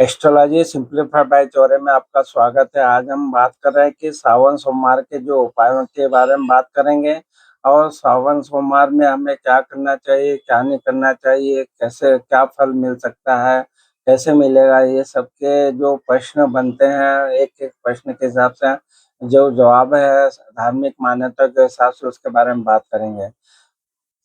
Astrology simplified bye Chaure में आपका स्वागत है। आज हम बात कर रहे हैं कि सावन सोमवार के जो उपायों के बारे में बात करेंगे और सावन सोमवार में हमें क्या करना चाहिए, क्या नहीं करना चाहिए, कैसे क्या फल मिल सकता है, कैसे मिलेगा, ये सब के जो प्रश्न बनते हैं, एक-एक प्रश्न के हिसाब से जो जवाब है धार्मिक मान्यता के हिसाब से उसके बारे में बात करेंगे।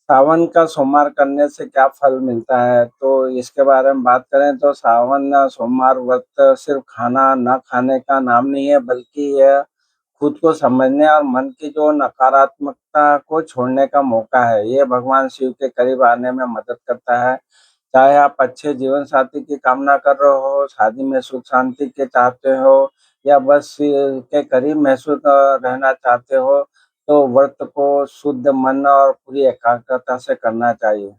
सावन का सोमवार करने से क्या फल मिलता है? तो इसके बारे में बात करें तो सावन सोमवार व्रत सिर्फ़ खाना ना खाने का नाम नहीं है, बल्कि यह खुद को समझने और मन की जो नकारात्मकता को छोड़ने का मौका है। ये भगवान शिव के करीब आने में मदद करता है। चाहे आप अच्छे जीवन साथी की कामना कर रहे हो, शादी में सुख शांति के चाहते हो या बस के करीब महसूस रहना चाहते हो, तो व्रत को शुद्ध मन और पूरी एकाग्रता से करना चाहिए।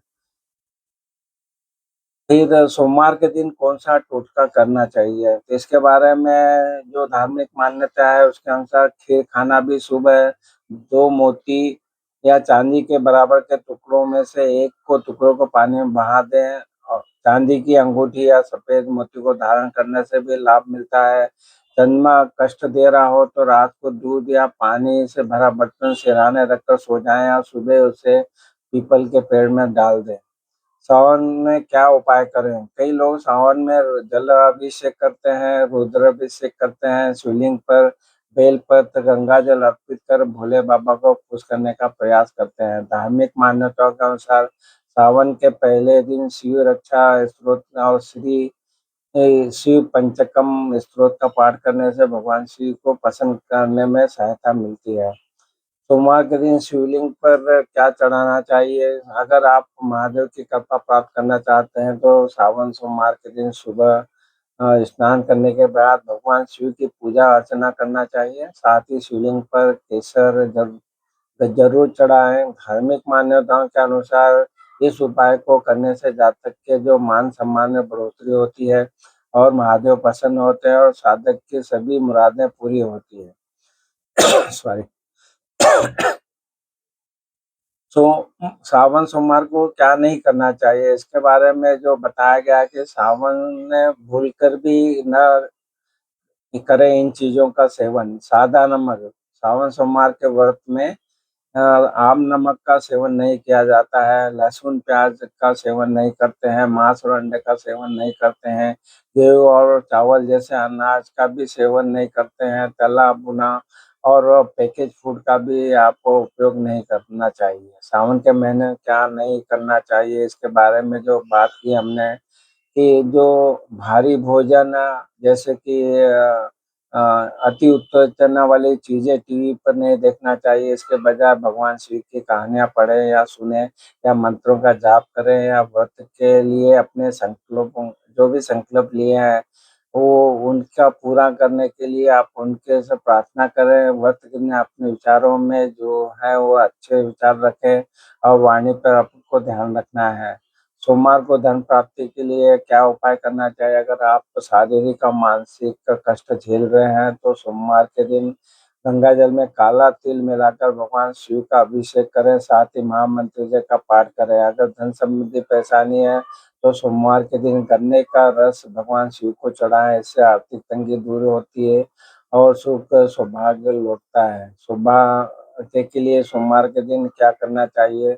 फिर सोमवार के दिन कौन-सा टोटका करना चाहिए? तो इसके बारे में जो धार्मिक मान्यता है उसके अनुसार खीर खाना भी शुभ है। 2 मोती या चांदी के बराबर के टुकड़ों में से एक को टुकड़ों को पानी में बहा दें और चांदी की अंगूठी या सफ़ेद मोती को धारण करने से भी लाभ मिलता है। चंद्रमा कष्ट दे रहा हो तो रात को दूध या पानी से भरा बर्तन सिरहाने रखकर सो जाएँ और सुबह उसे पीपल के पेड़ में डाल दें। सावन में क्या उपाय करें? कई लोग सावन में जलाभिषेक करते हैं, रुद्राभिषेक करते हैं, शिवलिंग पर बेलपत्र, गंगाजल अर्पित कर भोले बाबा को खुश करने का प्रयास करते हैं। धार्मिक मान्यताओं के अनुसार सावन के पहले दिन शिव रक्षा स्तोत्र और शिव पंचकम स्तोत्र का पाठ करने से भगवान शिव को प्रसन्न करने में सहायता मिलती है। सोमवार के दिन शिवलिंग पर क्या चढ़ाना चाहिए? अगर आप महादेव की कृपा प्राप्त करना चाहते हैं तो सावन सोमवार के दिन सुबह स्नान करने के बाद भगवान शिव की पूजा अर्चना करना चाहिए। साथ ही शिवलिंग पर केसर ज़रूर चढ़ाएँ। धार्मिक मान्यताओं के अनुसार इस उपाय को करने से जातक के जो मान-सम्मान में बढ़ोतरी होती है और महादेव प्रसन्न होते हैं और साधक की सभी मुरादें पूरी होती हैं। सॉरी। सो सावन सोमवार को क्या नहीं करना चाहिए, इसके बारे में जो बताया गया है कि सावन में भूलकर भी ना करें इन चीज़ों का सेवन। सादा नमक, सावन सोमवार के व्रत में आम नमक का सेवन नहीं किया जाता है, लहसुन, प्याज़ का सेवन नहीं करते हैं, मांस और अंडे का सेवन नहीं करते हैं, गेहूँ और चावल जैसे अनाज का भी सेवन नहीं करते हैं, तला भुना और पैकेज फूड का भी आपको उपयोग नहीं करना चाहिए। सावन के महीने क्या नहीं करना चाहिए, इसके बारे में जो बात की हमने कि जो भारी भोजन जैसे कि अ, अति उत्तेजना वाली चीज़ें टीवी पर नहीं देखना चाहिए, इसके बजाय भगवान शिव की कहानियाँ पढ़ें या सुनें या मंत्रों का जाप करें या व्रत के लिए अपने संकल्पों जो भी संकल्प लिए हैं, वो उनका पूरा करने के लिए आप उनके से प्रार्थना करें। व्रत के दिन अपने विचारों में जो है वो अच्छे विचार रखें और वाणी पर आपको ध्यान रखना है। सोमवार को धन प्राप्ति के लिए क्या उपाय करना चाहिए? अगर आप शारीरिक और मानसिक कष्ट झेल रहे हैं, तो सोमवार के दिन गंगा जल में काला तिल मिलाकर भगवान शिव का अभिषेक करें, साथ ही महामंत्र का पाठ करें। अगर धन संबंधी परेशानी है, तो सोमवार के दिन गन्ने का रस भगवान शिव को चढ़ाएँ, इससे आर्थिक तंगी दूर होती है और सुख सौभाग्य लौटता है। सौभाग्य के लिए सोमवार के दिन क्या करना चाहिए?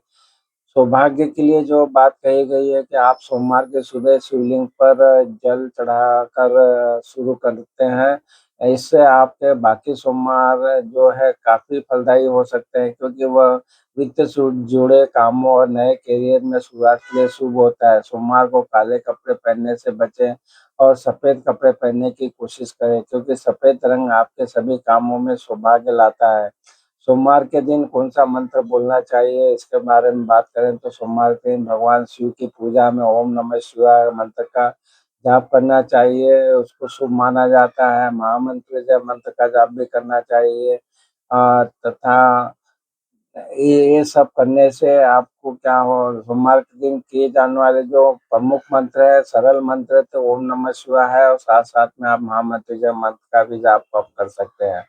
सौभाग्य के लिए जो बात कही गई है कि आप सोमवार के सुबह शिवलिंग पर जल चढ़ाकर शुरू करते हैं। इससे आपके बाकी सोमवार जो है काफ़ी फलदायी हो सकते हैं क्योंकि वह वित्त से जुड़े कामों और नए करियर में शुरुआत के लिए शुभ होता है। सोमवार को काले कपड़े पहनने से बचें और सफ़ेद कपड़े पहनने की कोशिश करें क्योंकि सफ़ेद रंग आपके सभी कामों में सौभाग्य लाता है। सोमवार के दिन कौन-सा मंत्र बोलना चाहिए, इसके बारे में बात करें तो सोमवार के दिन भगवान शिव की पूजा में ओम नमः शिवाय मंत्र का जाप करना चाहिए, उसको शुभ माना जाता है। महामंत्र मंत्र का जाप भी करना चाहिए तथा ये सब करने से आपको क्या हो सोमवार के दिन किए जाने वाले जो प्रमुख मंत्र है, सरल मंत्र है, तो ओम नमः शिवाय है और साथ-साथ में आप महामृत्युंजय मंत्र का भी जाप आप कर सकते हैं।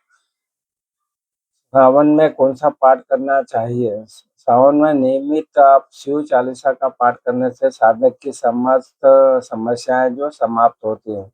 सावन में कौन-सा पाठ करना चाहिए? सावन में नियमित आप शिव चालीसा का पाठ करने से साधक की समस्त समस्याएँ जो समाप्त होती हैं।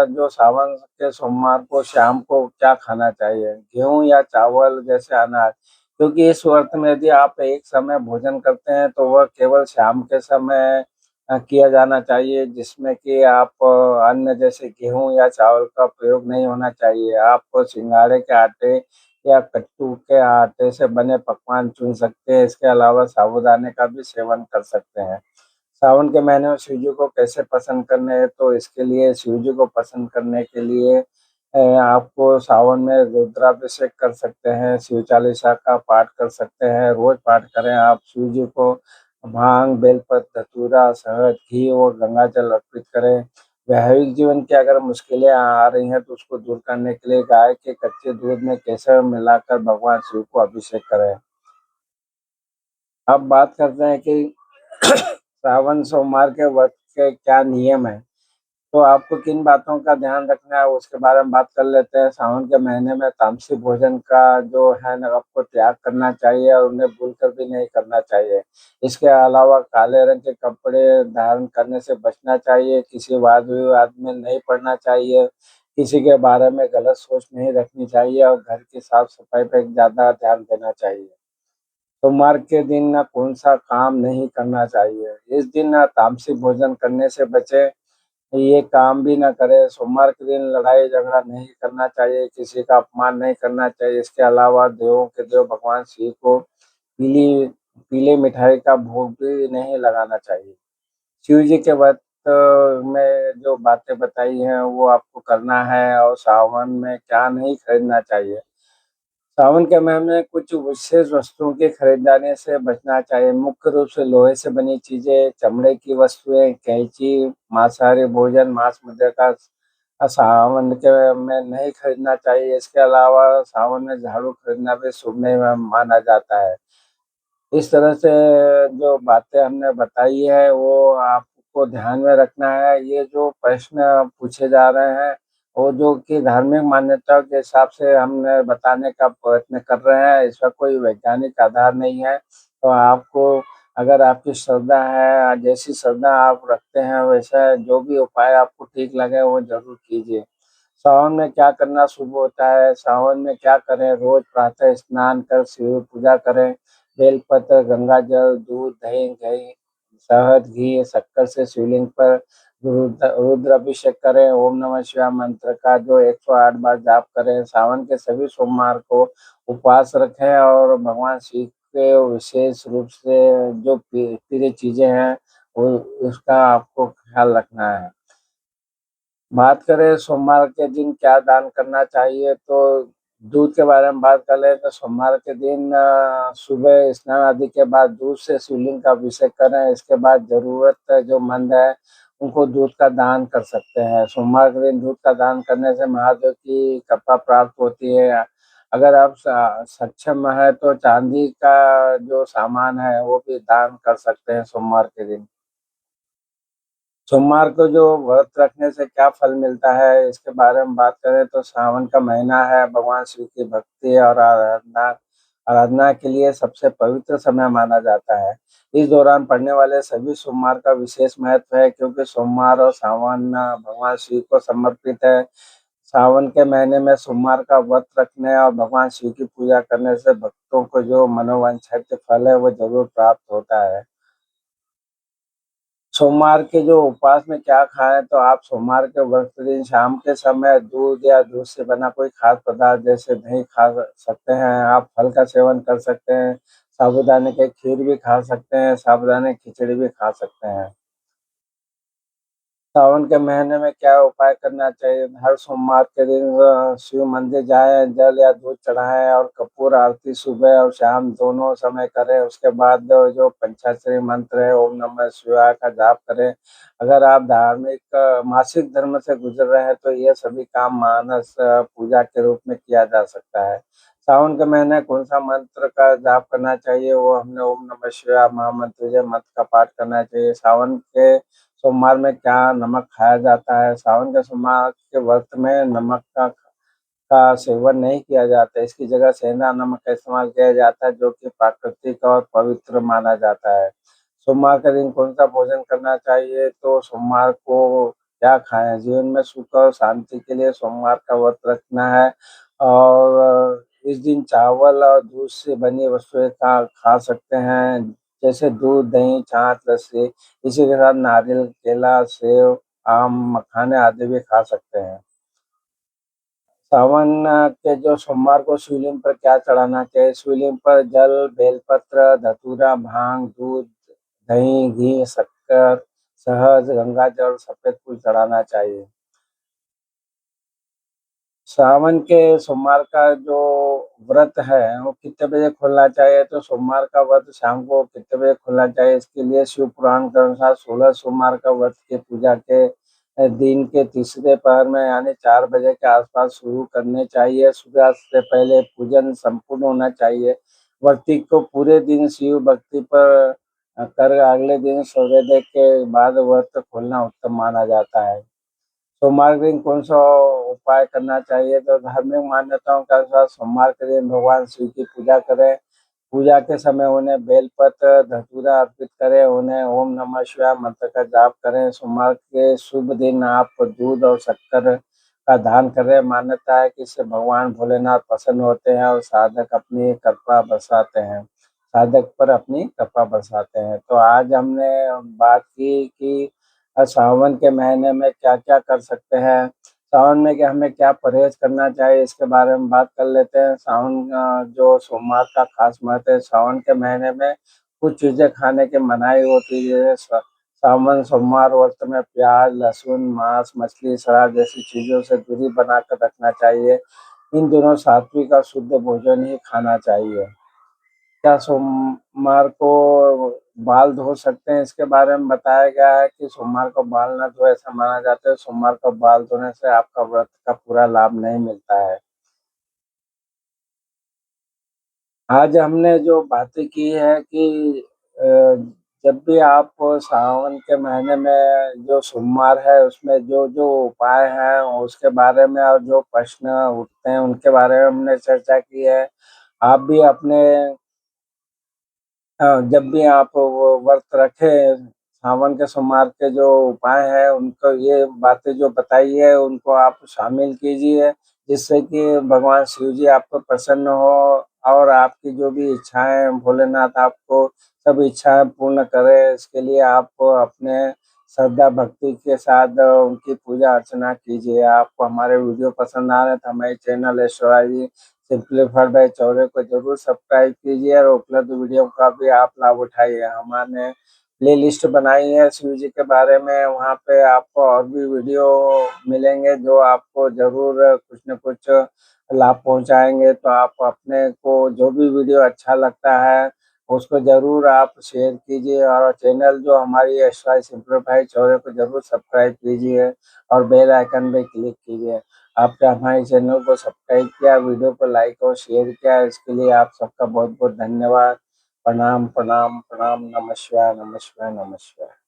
जो सावन के सोमवार को शाम को क्या खाना चाहिए? गेहूँ या चावल जैसे अनाज, क्योंकि इस व्रत में यदि आप एक समय भोजन करते हैं तो वह केवल शाम के समय किया जाना चाहिए, जिसमें कि आप अन्न जैसे गेहूँ या चावल का प्रयोग नहीं होना चाहिए। आप सिंघाड़े के आटे या कट्टू के आटे से बने पकवान चुन सकते हैं। इसके अलावा साबूदाने का भी सेवन कर सकते हैं। सावन के महीने में शिव जी को कैसे प्रसन्न करने हैं, तो इसके लिए शिव जी को प्रसन्न करने के लिए आपको सावन में रुद्राभिषेक कर सकते हैं, शिव चालीसा का पाठ कर सकते हैं, रोज़ पाठ करें आप शिव जी को भांग, बेलपत्र, धतूरा, शहद, घी और गंगाजल अर्पित करें। वैवाहिक जीवन की अगर मुश्किलें आ रही हैं तो उसको दूर करने के लिए गाय के कच्चे दूध में केसर मिलाकर भगवान शिव को अभिषेक करें। अब बात करते हैं कि सावन सोमवार के व्रत के क्या नियम हैं? तो आपको किन बातों का ध्यान रखना है उसके बारे में बात कर लेते हैं। सावन के महीने में तामसिक भोजन का जो है ना आपको त्याग करना चाहिए और उन्हें भूलकर भी नहीं करना चाहिए। इसके अलावा काले रंग के कपड़े धारण करने से बचना चाहिए, किसी वाद-विवाद में नहीं पड़ना चाहिए, किसी के बारे में गलत सोच नहीं रखनी चाहिए और घर की साफ-सफाई पे ज़्यादा ध्यान देना चाहिए। सोमवार के दिन ना कौन-सा काम नहीं करना चाहिए। इस दिन ना तामसिक भोजन करने से बचें, ये काम भी ना करें। सोमवार के दिन लड़ाई-झगड़ा नहीं करना चाहिए, किसी का अपमान नहीं करना चाहिए। इसके अलावा देवों के देव भगवान शिव को पीली पीले मिठाई का भोग भी नहीं लगाना चाहिए। शिव जी के व्रत में जो बातें बताई हैं, वो आपको करना है और सावन में क्या नहीं खरीदना चाहिए। सावन के महीने में कुछ विशेष वस्तुओं की खरीदारी से बचना चाहिए। मुख्य रूप से लोहे से बनी चीज़ें, चमड़े की वस्तुएँ, कैंची, मांसाहारी भोजन, मांस-मदिरा का सावन के में नहीं खरीदना चाहिए। इसके अलावा सावन में झाड़ू खरीदना भी शुभ नहीं माना जाता है। इस तरह से जो बातें हमने बताई है वो आपको ध्यान में रखना है। ये जो प्रश्न पूछे जा रहे हैं वो जो कि धार्मिक मान्यताओं के हिसाब से हमने बताने का प्रयत्न कर रहे हैं, इसका कोई वैज्ञानिक आधार नहीं है। तो आपको अगर आपकी श्रद्धा है, जैसी श्रद्धा आप रखते हैं वैसा जो भी उपाय आपको ठीक लगे वो ज़रूर कीजिए। सावन में क्या करना शुभ होता है? सावन में क्या करें? रोज़ प्रातः स्नान कर शिव पूजा करें। बेलपत्र, गंगाजल, दूध, दही, शहद, घी, शक्कर से शिवलिंग पर रुद्राभिषेक करें। ओम नमः शिवाय मंत्र का जो 108 बार जाप करें। सावन के सभी सोमवार को उपवास रखें और भगवान शिव के विशेष रूप से जो प्रिय चीज़ें हैं, वो उसका आपको ख़्याल रखना है। बात करें सोमवार के दिन क्या दान करना चाहिए, तो दूध के बारे में बात कर लें तो सोमवार के दिन सुबह स्नान आदि के बाद दूध से शिवलिंग का अभिषेक करें। इसके बाद ज़रूरत जो मंद है, उनको दूध का दान कर सकते हैं। सोमवार के दिन दूध का दान करने से महादेव की कृपा प्राप्त होती है। अगर आप सक्षम हैं तो चांदी का जो सामान है, वो भी दान कर सकते हैं सोमवार के दिन। सोमवार को जो व्रत रखने से क्या फल मिलता है, इसके बारे में बात करें तो सावन का महीना है, भगवान शिव की भक्ति और आराधना आराधना के लिए सबसे पवित्र समय माना जाता है। इस दौरान पड़ने वाले सभी सोमवार का विशेष महत्व है क्योंकि सोमवार और सावन भगवान शिव को समर्पित है। सावन के महीने में सोमवार का व्रत रखने और भगवान शिव की पूजा करने से भक्तों को जो मनोवांछित फल है, वो ज़रूर प्राप्त होता है। सोमवार के जो उपवास में क्या खाएँ, तो आप सोमवार के व्रत के दिन शाम के समय दूध या दूध से बना कोई खाद्य पदार्थ जैसे दही खा सकते हैं, आप फल का सेवन कर सकते हैं, साबूदाने की खीर भी खा सकते हैं, साबूदाने की खिचड़ी भी खा सकते हैं। सावन के महीने में क्या उपाय करना चाहिए? हर सोमवार के दिन शिव मंदिर जाएँ, जल या दूध चढ़ाएँ और कपूर आरती सुबह और शाम दोनों समय करें। उसके बाद जो पंचाक्षरी मंत्र है, ओम नमः शिवाय का जाप करें। अगर आप धार्मिक मासिक धर्म से गुज़र रहे हैं, तो ये सभी काम मानस पूजा के रूप में किया जा सकता है। सावन के महीने कौन-सा मंत्र का जाप करना चाहिए, वो हमने ओम नमः शिवाय महामंत्र मंत्र का पाठ करना चाहिए। सावन के सोमवार में क्या नमक खाया जाता है? सावन के सोमवार के व्रत में नमक का का सेवन नहीं किया जाता है। इसकी जगह सेंधा नमक का इस्तेमाल किया जाता है, जो कि प्राकृतिक और पवित्र माना जाता है। सोमवार के दिन कौन-सा भोजन करना चाहिए? तो सोमवार को क्या खाएँ? जीवन में सुख और शांति के लिए सोमवार का व्रत रखना है और इस दिन चावल और दूध से बनी वस्तुएँ खा सकते हैं, जैसे दूध, दही, छाछ, लस्सी। इसी के साथ नारियल, केला, सेव, आम, मखाने आदि भी खा सकते हैं। सावन के जो सोमवार को शिवलिंग पर क्या चढ़ाना चाहिए? शिवलिंग पर जल, बेलपत्र, धतूरा, भांग, दूध, दही, घी, शक्कर, शहद, गंगाजल, सफ़ेद फूल चढ़ाना चाहिए। सावन के सोमवार का जो व्रत है, वो कितने बजे खोलना चाहिए? तो सोमवार का व्रत शाम को कितने बजे खोलना चाहिए? इसके लिए शिव पुराण के अनुसार 16 सोमवार का व्रत की पूजा के दिन के तीसरे पहर में यानी 4 बजे के आस-पास शुरू करने चाहिए। सूर्यास्त से पहले पूजन संपूर्ण होना चाहिए। व्रती को पूरे दिन शिव भक्ति पर कर अगले दिन सूर्योदय के बाद व्रत खोलना उत्तम माना जाता है। सोमवार के दिन कौन-सा उपाय करना चाहिए? तो धार्मिक मान्यताओं के अनुसार सोमवार के दिन भगवान शिव की पूजा करें। पूजा के समय उन्हें बेलपत्र, धतूरा अर्पित करें, उन्हें ओम नमः शिवाय मंत्र का जाप करें। सोमवार के शुभ दिन आप दूध और शक्कर का दान करें। मान्यता है कि इससे भगवान भोलेनाथ प्रसन्न होते हैं और साधक पर अपनी कृपा बरसाते हैं। तो आज हमने बात की कि सावन के महीने में क्या-क्या कर सकते हैं। सावन में कि हमें क्या परहेज़ करना चाहिए, इसके बारे में बात कर लेते हैं। सावन जो सोमवार का ख़ास महत्व है। सावन के महीने में कुछ चीज़ें खाने की मनाही होती है, जैसे सावन सोमवार व्रत में प्याज़, लहसुन, मांस, मछली, शराब जैसी चीज़ों से दूरी बनाकर रखना चाहिए। इन दिनों सात्विक और शुद्ध भोजन ही खाना चाहिए। क्या सोमवार को बाल धो सकते हैं? इसके बारे में बताया गया है कि सोमवार को बाल ना धोएं, ऐसा माना जाता है। सोमवार को बाल धोने से आपका व्रत का पूरा लाभ नहीं मिलता है। आज हमने जो बातें की है कि अ, जब भी आप सावन के महीने में जो सोमवार है, उसमें जो-जो उपाय हैं, उसके बारे में और जो प्रश्न उठते हैं, उनके बारे में हमने चर्चा की है। आप भी अपने जब भी आप वो व्रत रखें, सावन के सोमवार के जो उपाय हैं, उनको ये बातें जो बताई है, उनको आप शामिल कीजिए, जिससे कि भगवान शिव जी आप पर प्रसन्न हो और आपकी जो भी इच्छाएँ हैं, भोलेनाथ आपको सब इच्छाएँ पूर्ण करें। इसके लिए आप अपने श्रद्धा भक्ति के साथ उनकी पूजा अर्चना कीजिए। आपको हमारे वीडियो पसंद आ रहे हैं, तो हमारे channel Aishwarya simplified by Chaure को ज़रूर सब्सक्राइब कीजिए और उपलब्ध वीडियो का भी आप लाभ उठाइए। हमारे प्लेलिस्ट बनाई है शिव जी के बारे में, वहाँ पे आपको और भी वीडियो मिलेंगे जो आपको ज़रूर कुछ न कुछ लाभ पहुँचाएँगे। तो आप अपने को जो भी वीडियो अच्छा लगता है, उसको ज़रूर आप शेयर कीजिए और चैनल जो हमारी एस वाई सिम्प्लीफाइड चौरे को ज़रूर सब्सक्राइब कीजिए और बेल आइकन पे क्लिक कीजिए। आपने हमारे चैनल को सब्सक्राइब किया, वीडियो को लाइक और शेयर किया, इसके लिए आप सबका बहुत-बहुत धन्यवाद। प्रणाम, प्रणाम, प्रणाम। नमः शिवाय, नमः शिवाय, नमः शिवाय।